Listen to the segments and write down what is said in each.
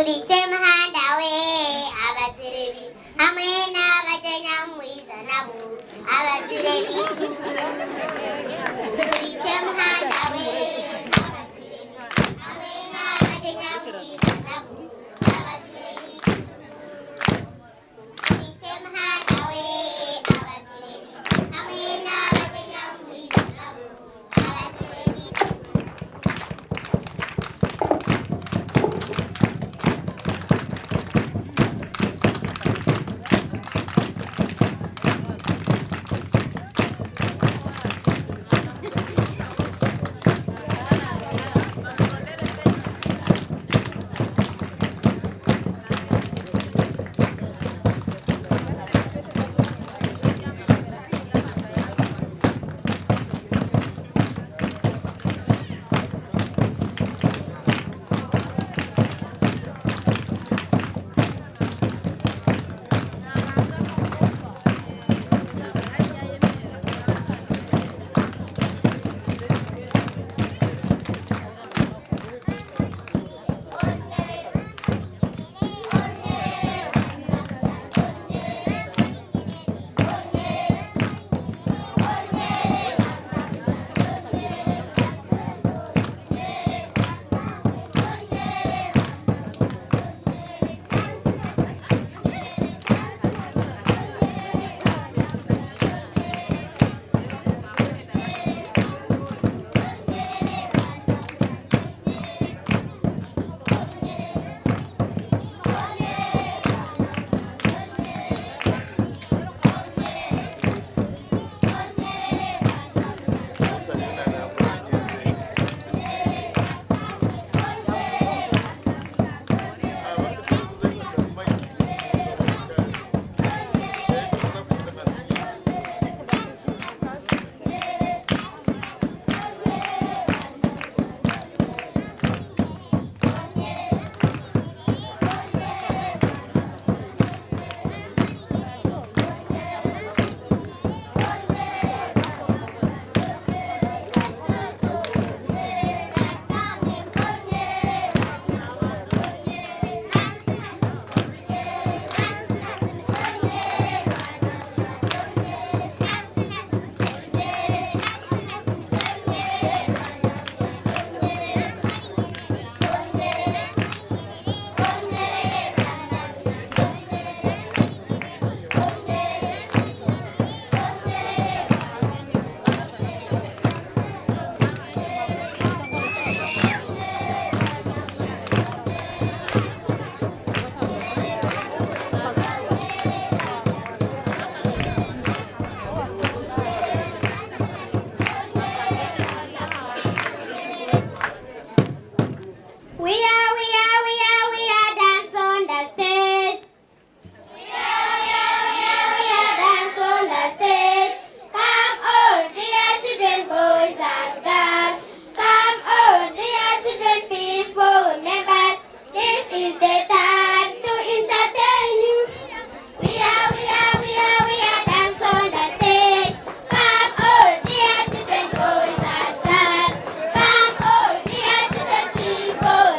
Kuritem handawe abazirebi amena bajanyamwiza nabo abazirebi Kuritem handawe abazirebi amena bajanyamwiza nabo abazirebi Kuritem handawe abazirebi amena bajanyamwiza nabo abazirebi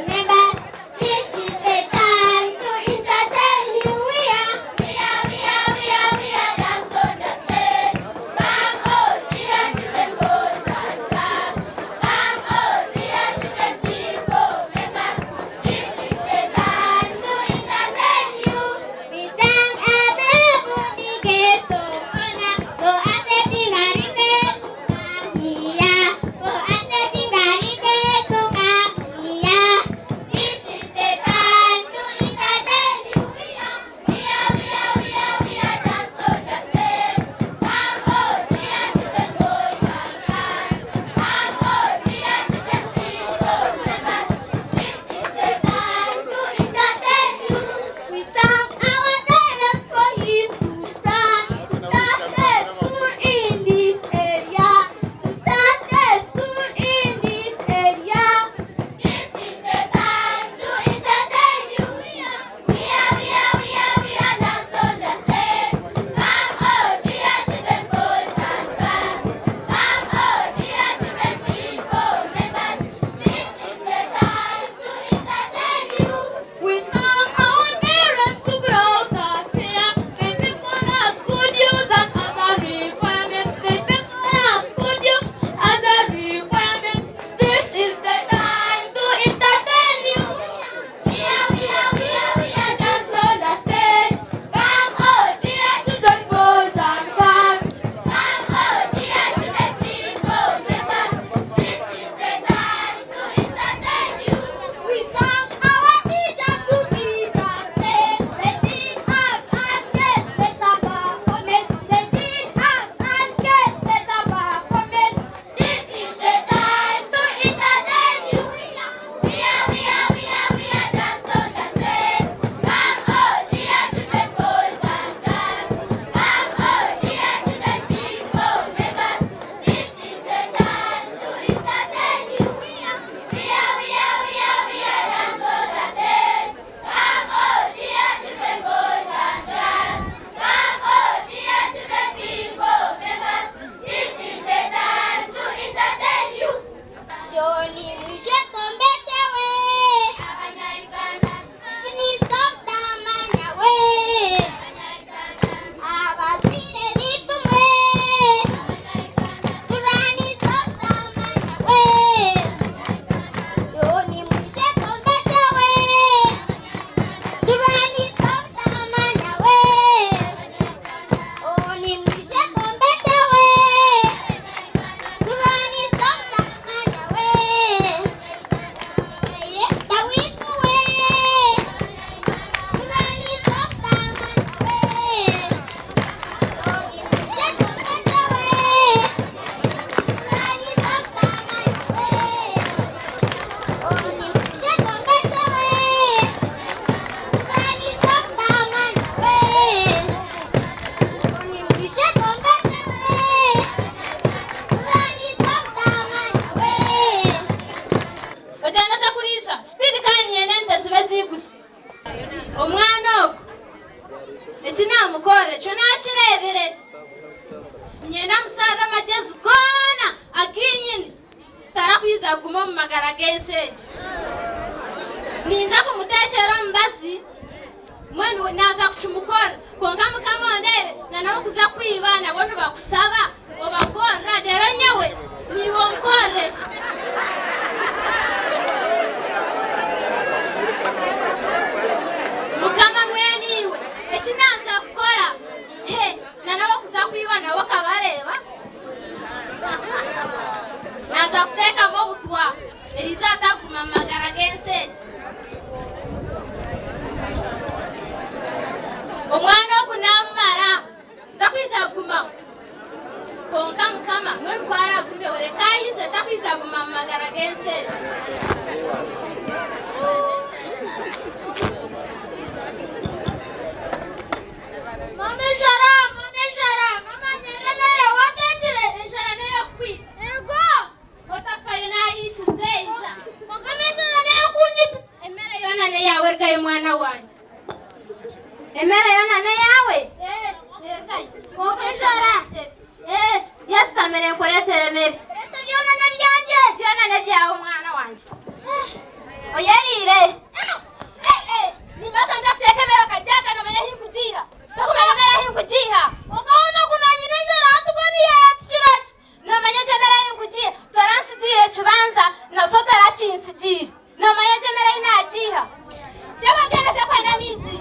Members gusa speed kandi yenenda ziba zigusa umwana ogo eti namukore cyo nakirebere nyenda musara magezi gona akinyini tarakwiza guma mu magara genseje niza kumutekera mbazi mwenu naza kuchumukora konga mukamone nanawo kuza kwiba nabone bakusaba obakora rero nyewe niwo nkore mukama mweniwe ekinaza kukora nanawo kuza kwiba nabo kabareba naza kuteka mo butwa elisata kumamagara genseje omwana okunamara takwiza kuma konka mukama mwentwara kume orekayize takwiza kumamagara genseje mama nyelemere watekire ejara neyo kwita ego otafayo nahisi seja konka mejara neyo kunyita emere yona neyawe rgaye mwana wanje emere yona neyawe nergaye konka ejara yasamere nkoretere mere yona nebyanje yona nebyawe mwana wanje oyerire nimbaza ndafite kemera kajyata namenya hinkujira takumenya mera hinkujira okaona kunanyira ejara atuboni yatchirachi namanya temera hinkujira toransidire chubanza nasotera chinsidire namanya temera inajiha yabagenda sekwenda mizi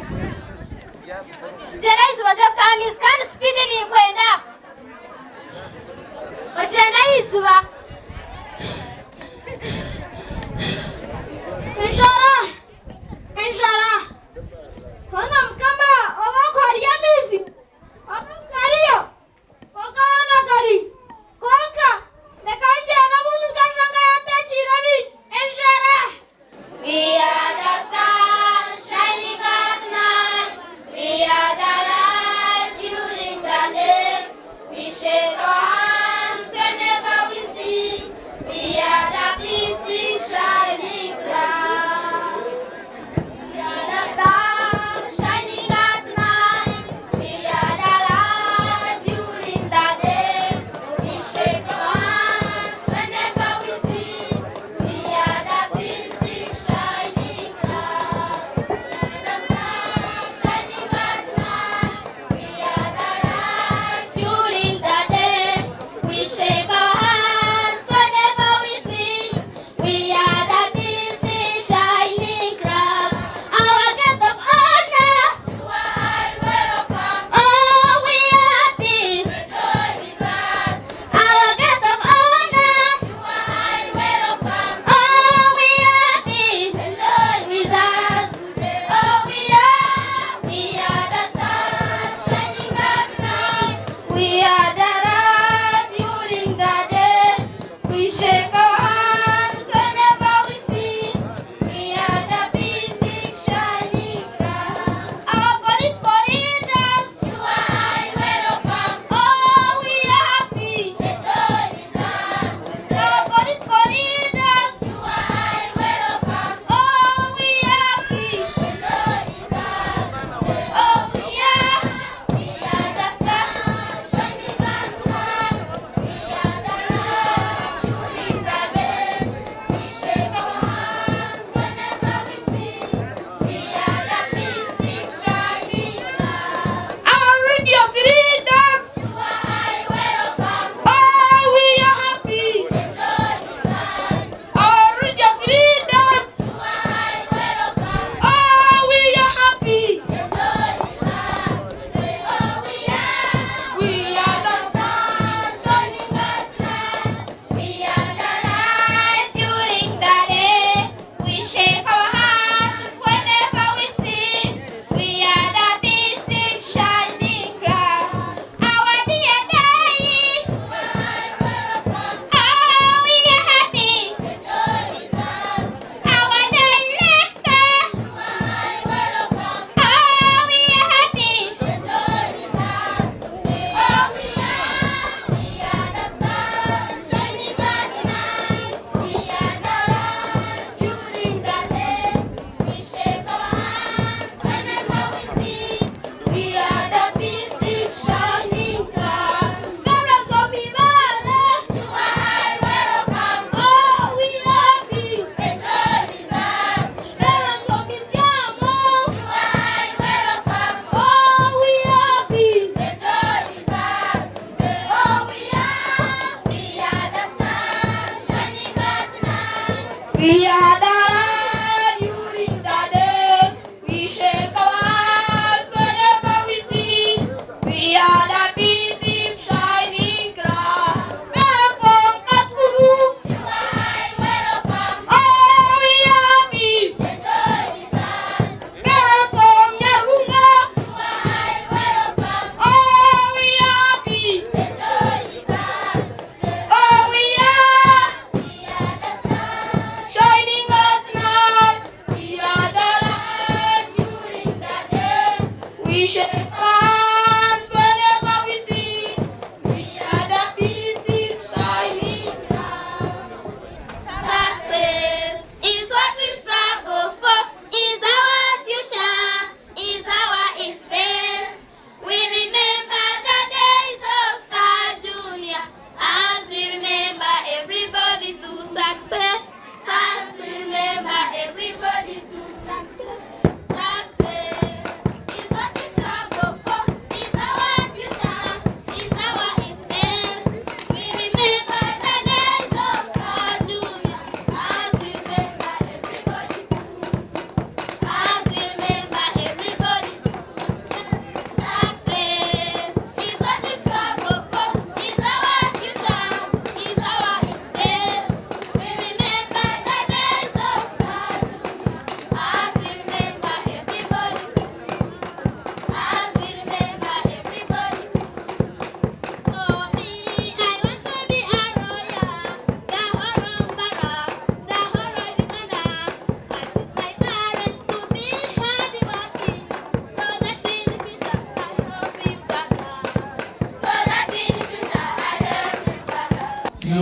jena izuba zefta mizi kandi spidi ni kwenda ojenda izuba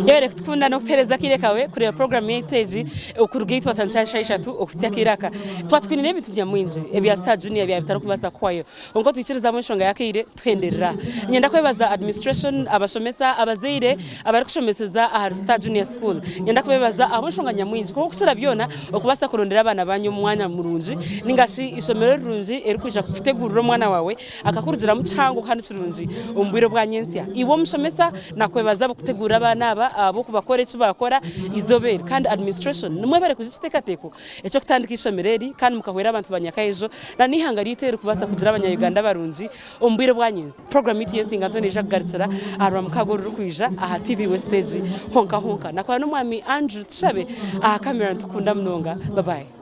yabere kutkunda no kutereza kirekawe kureba program y'iteji ukurugitwa tanchasha 3 okutia kiraka twatwinine bintu nyamwinji ebya Star Junior bya bitaro kubasa kwayo ngo twikiriza mu nshonga yakire twenderera nyenda kwebaza administration abashomesa abazeire abarikushomeseza aha Star Junior School nyenda kwebaza abo nshonga nyamwinji ko kushira byona okubasa kurondera abana banyu mwanya murunji ningashi isomero runji erikuja kufitegurira mwana wawe akakurujira mu cyango kandi kirunji umbwiro bwa nyensya iwo mushomesa nakwebaza bukutegura abana abo kubakore cyo bakora izobere kandi administration nimwe bare kuzitekateko eco kutandika ishomereri kandi mukahwera abantu banyakayejo na nihangari itera kubasa kugira abanya-Uganda barunji umbwiro bwa nyensya program itiyensi ngantone Jacques Garcera arwa mukagoruru kwija aha TV Westage honka nakwa no mwami Andrew Tshabe aha camera ntukunda mnonga bye bye.